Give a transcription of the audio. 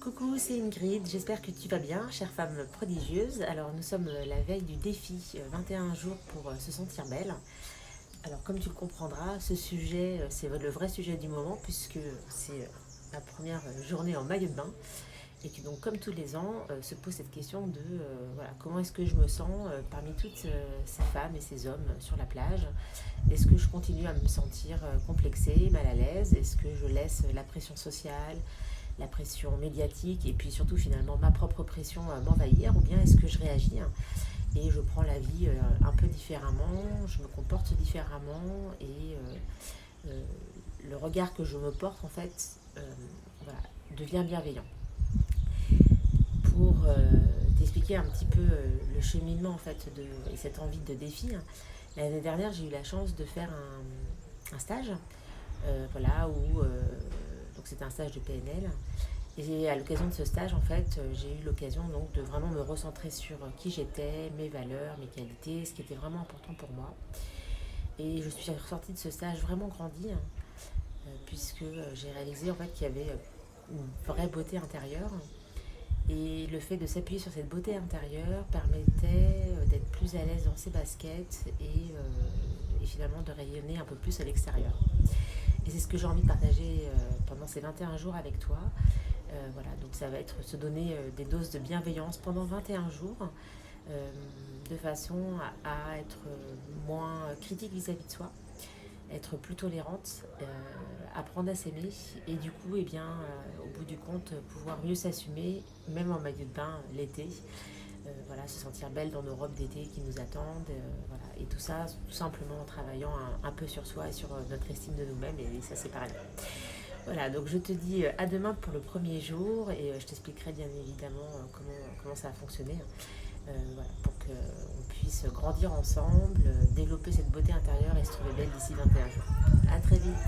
Coucou, c'est Ingrid, j'espère que tu vas bien, chère femme prodigieuse. Alors nous sommes la veille du défi 21 jours pour se sentir belle. Alors comme tu le comprendras, ce sujet, c'est le vrai sujet du moment puisque c'est ma première journée en maillot de bain et que donc comme tous les ans se pose cette question de voilà, comment est-ce que je me sens parmi toutes ces femmes et ces hommes sur la plage. Est-ce que je continue à me sentir complexée, mal à l'aise? Est-ce que je laisse la pression sociale, la pression médiatique et puis surtout finalement ma propre pression m'envahir, ou bien est-ce que je réagis et je prends la vie un peu différemment, je me comporte différemment et euh, le regard que je me porte en fait voilà, devient bienveillant. Pour t'expliquer un petit peu le cheminement en fait et cette envie de défi, l'année dernière j'ai eu la chance de faire un stage voilà, où donc c'était un stage de PNL. Et à l'occasion de ce stage, en fait, j'ai eu l'occasion donc de vraiment me recentrer sur qui j'étais, mes valeurs, mes qualités, ce qui était vraiment important pour moi. Et je suis ressortie de ce stage vraiment grandie, puisque j'ai réalisé en fait qu'il y avait une vraie beauté intérieure. Et le fait de s'appuyer sur cette beauté intérieure permettait d'être plus à l'aise dans ses baskets et finalement de rayonner un peu plus à l'extérieur. Et c'est ce que j'ai envie de partager pendant ces 21 jours avec toi. Voilà, donc ça va être se donner des doses de bienveillance pendant 21 jours, euh, de façon à être moins critique vis-à-vis de soi, être plus tolérante, apprendre à s'aimer et du coup, eh bien, au bout du compte, pouvoir mieux s'assumer, même en maillot de bain l'été. Voilà, se sentir belle dans nos robes d'été qui nous attendent, voilà. Et tout ça, tout simplement en travaillant un peu sur soi et sur notre estime de nous-mêmes, et ça c'est pareil. Voilà, donc je te dis à demain pour le premier jour et je t'expliquerai bien évidemment comment ça a fonctionné. Voilà, pour qu'on puisse grandir ensemble, développer cette beauté intérieure et se trouver belle d'ici 21 jours. À très vite.